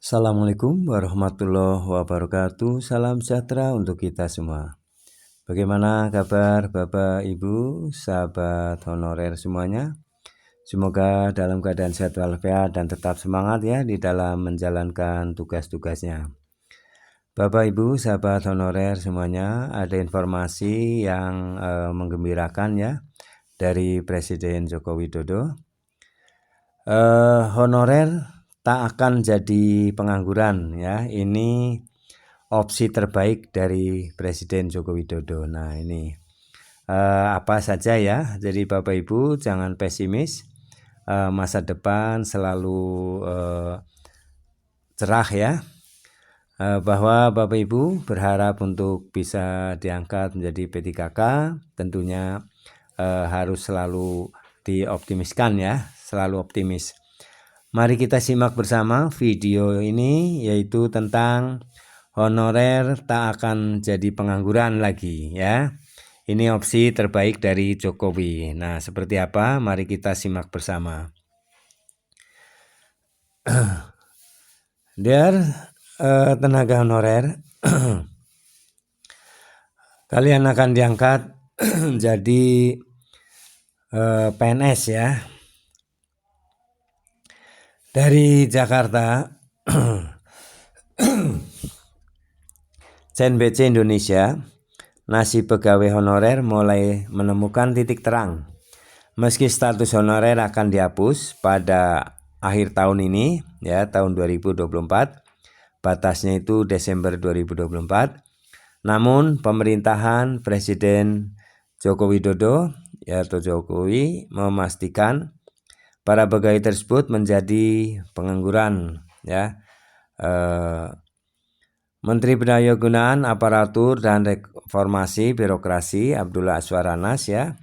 Assalamualaikum warahmatullahi wabarakatuh. Salam sejahtera untuk kita semua. Bagaimana kabar Bapak, Ibu, sahabat honorer semuanya? Semoga dalam keadaan sehat walafiat dan tetap semangat ya di dalam menjalankan tugas-tugasnya. Bapak, Ibu, sahabat honorer semuanya, ada informasi yang menggembirakan ya dari Presiden Joko Widodo. Honorer tak akan jadi pengangguran ya. Ini opsi terbaik dari Presiden Joko Widodo. Nah ini apa saja ya. Jadi Bapak Ibu jangan pesimis. Masa depan selalu cerah ya. Bahwa Bapak Ibu berharap untuk bisa diangkat menjadi P3K, tentunya harus selalu dioptimiskan ya, selalu optimis. Mari kita simak bersama video ini, yaitu tentang honorer tak akan jadi pengangguran lagi ya. Ini opsi terbaik dari Jokowi. Nah, seperti apa? Mari kita simak bersama. Dear tenaga honorer, kalian akan diangkat jadi PNS ya. Dari Jakarta, CNBC Indonesia, nasib pegawai honorer mulai menemukan titik terang. Meski status honorer akan dihapus pada akhir tahun ini, ya tahun 2024, batasnya itu Desember 2024. Namun pemerintahan Presiden Joko Widodo atau Jokowi memastikan para pegawai tersebut menjadi pengangguran ya. Menteri Pendayagunaan Aparatur dan Reformasi Birokrasi Abdullah Azwar Anas ya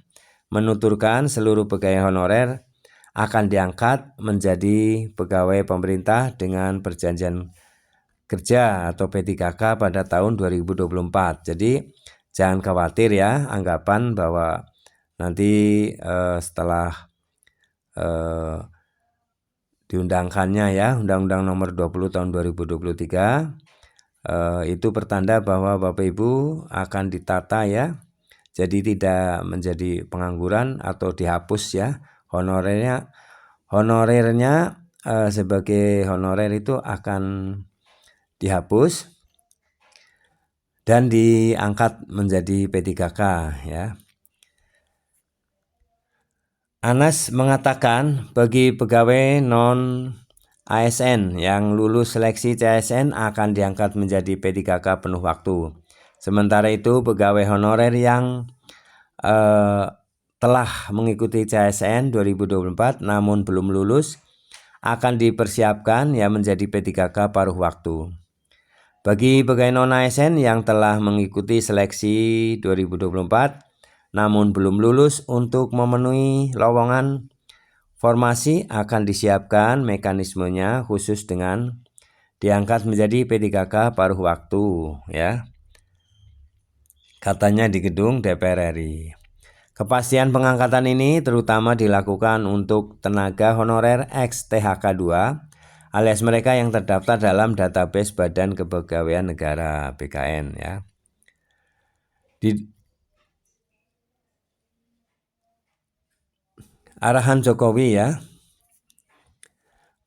menuturkan seluruh pegawai honorer akan diangkat menjadi pegawai pemerintah dengan perjanjian kerja atau P3K pada tahun 2024. Jadi jangan khawatir ya anggapan bahwa nanti setelah diundangkannya ya Undang-Undang Nomor 20 Tahun 2023 itu pertanda bahwa Bapak Ibu akan ditata ya. Jadi tidak menjadi pengangguran atau dihapus ya honorernya. Honorernya sebagai honorer itu akan dihapus dan diangkat menjadi P3K ya. Anas mengatakan bagi pegawai non ASN yang lulus seleksi CSN akan diangkat menjadi P3K penuh waktu. Sementara itu pegawai honorer yang telah mengikuti CSN 2024 namun belum lulus akan dipersiapkan ya menjadi P3K paruh waktu. Bagi pegawai non ASN yang telah mengikuti seleksi 2024 namun belum lulus, untuk memenuhi lowongan formasi akan disiapkan mekanismenya khusus dengan diangkat menjadi P3K paruh waktu ya. Katanya di gedung DPR RI. Kepastian pengangkatan ini terutama dilakukan untuk tenaga honorer ex-THK 2 alias mereka yang terdaftar dalam database Badan Kepegawaian Negara BKN ya. Arahan Jokowi ya,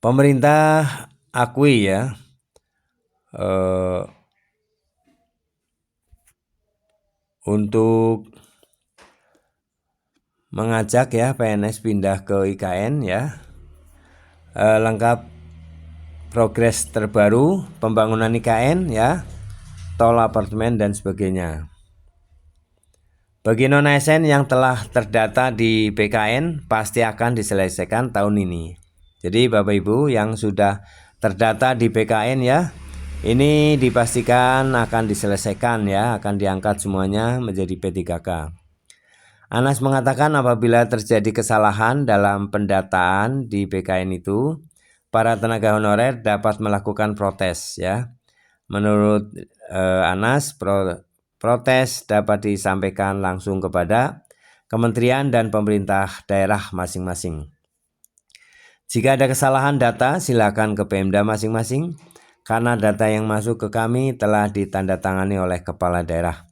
pemerintah akui ya untuk mengajak ya PNS pindah ke IKN ya. Lengkap progres terbaru pembangunan IKN ya, tol, apartemen dan sebagainya. Bagi non-ASN yang telah terdata di BKN pasti akan diselesaikan tahun ini. Jadi Bapak Ibu yang sudah terdata di BKN ya, ini dipastikan akan diselesaikan ya, akan diangkat semuanya menjadi P3K. Anas mengatakan apabila terjadi kesalahan dalam pendataan di BKN itu, para tenaga honorer dapat melakukan protes ya. Menurut Anas, protes dapat disampaikan langsung kepada kementerian dan pemerintah daerah masing-masing. Jika ada kesalahan data, silakan ke Pemda masing-masing. karena data yang masuk ke kami telah ditandatangani oleh kepala daerah.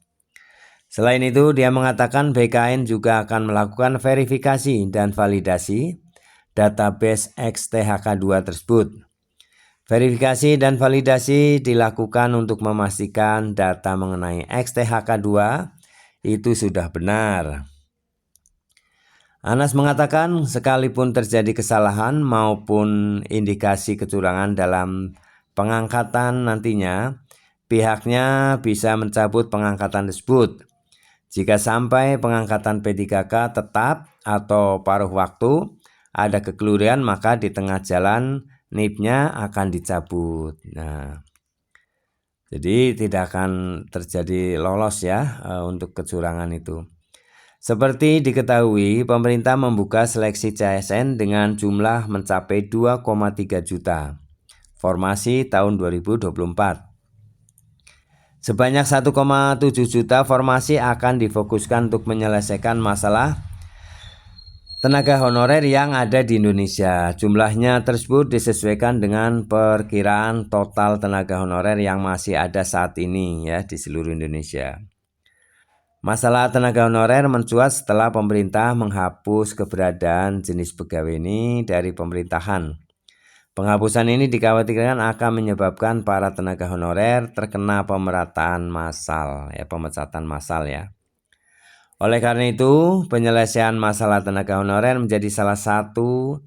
Selain itu, dia mengatakan BKN juga akan melakukan verifikasi dan validasi database XTHK2 tersebut. Verifikasi dan validasi dilakukan untuk memastikan data mengenai XTHK2 itu sudah benar. Anas mengatakan sekalipun terjadi kesalahan maupun indikasi kecurangan dalam pengangkatan nantinya, pihaknya bisa mencabut pengangkatan tersebut. Jika sampai pengangkatan P3K tetap atau paruh waktu ada kekeliruan, maka di tengah jalan NIP-nya akan dicabut. Nah, jadi tidak akan terjadi lolos ya untuk kecurangan itu. Seperti diketahui, pemerintah membuka seleksi CASN dengan jumlah mencapai 2,3 juta formasi tahun 2024. Sebanyak 1,7 juta formasi akan difokuskan untuk menyelesaikan masalah tenaga honorer yang ada di Indonesia. Jumlahnya tersebut disesuaikan dengan perkiraan total tenaga honorer yang masih ada saat ini ya di seluruh Indonesia. Masalah tenaga honorer mencuat setelah pemerintah menghapus keberadaan jenis pegawai ini dari pemerintahan. Penghapusan ini dikhawatirkan akan menyebabkan para tenaga honorer terkena pemerataan massal, pemecatan massal ya. Oleh karena itu, penyelesaian masalah tenaga honorer menjadi salah satu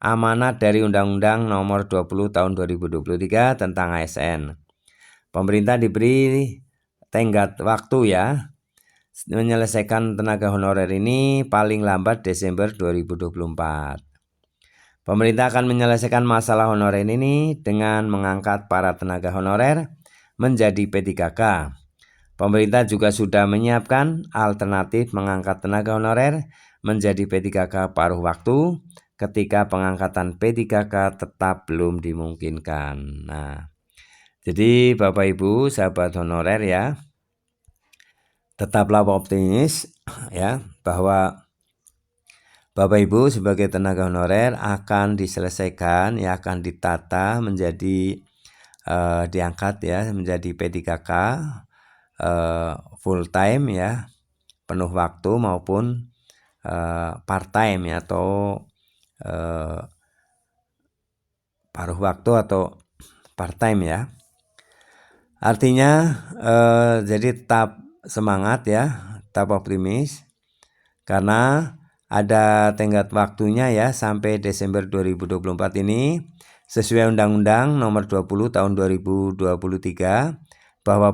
amanat dari Undang-Undang Nomor 20 Tahun 2023 tentang ASN. Pemerintah diberi tenggat waktu ya menyelesaikan tenaga honorer ini paling lambat Desember 2024. Pemerintah akan menyelesaikan masalah honorer ini dengan mengangkat para tenaga honorer menjadi P3K. Pemerintah juga sudah menyiapkan alternatif mengangkat tenaga honorer menjadi P3K paruh waktu ketika pengangkatan P3K tetap belum dimungkinkan. Nah, jadi Bapak Ibu sahabat honorer ya, tetaplah optimis ya bahwa Bapak Ibu sebagai tenaga honorer akan diselesaikan ya, akan ditata menjadi diangkat ya menjadi P3K full time ya, penuh waktu maupun part time ya atau paruh waktu atau part time ya. Artinya jadi tetap semangat ya, tetap optimis karena ada tenggat waktunya ya sampai Desember 2024 ini sesuai Undang-Undang Nomor 20 Tahun 2023 bahwa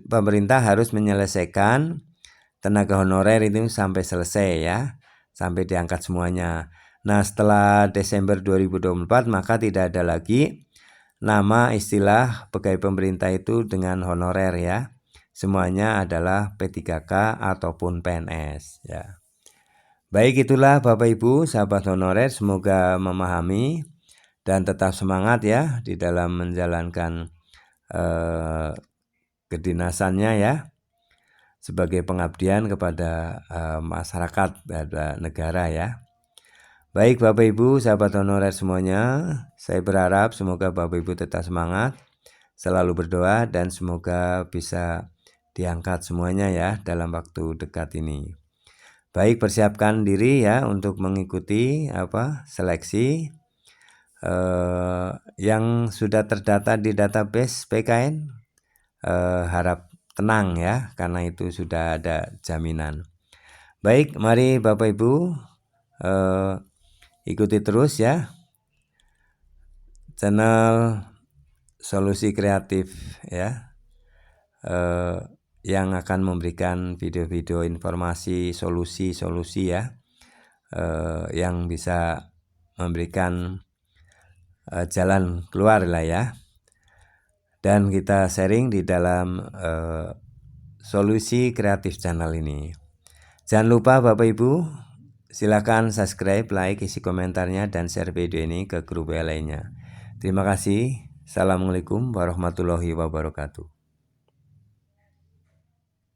pemerintah harus menyelesaikan tenaga honorer itu sampai selesai ya, sampai diangkat semuanya. Nah, setelah Desember 2024 maka tidak ada lagi nama istilah pegawai pemerintah itu dengan honorer ya. Semuanya adalah P3K ataupun PNS ya. Baik, itulah Bapak Ibu sahabat honorer, semoga memahami dan tetap semangat ya di dalam menjalankan kedinasannya ya sebagai pengabdian kepada masyarakat dan negara ya. Baik Bapak Ibu sahabat honorer semuanya, saya berharap semoga Bapak Ibu tetap semangat, selalu berdoa dan semoga bisa diangkat semuanya ya dalam waktu dekat ini. Baik, persiapkan diri ya untuk mengikuti seleksi yang sudah terdata di database PKN. Harap tenang ya, karena itu sudah ada jaminan. Baik, mari Bapak Ibu ikuti terus ya channel Solusi Kreatif ya, yang akan memberikan video-video informasi solusi-solusi ya, yang bisa memberikan jalan keluar lah ya, dan kita sharing di dalam Solusi Kreatif channel ini. Jangan lupa Bapak Ibu silakan subscribe, like, isi komentarnya dan share video ini ke grup lainnya. Terima kasih. Assalamualaikum warahmatullahi wabarakatuh.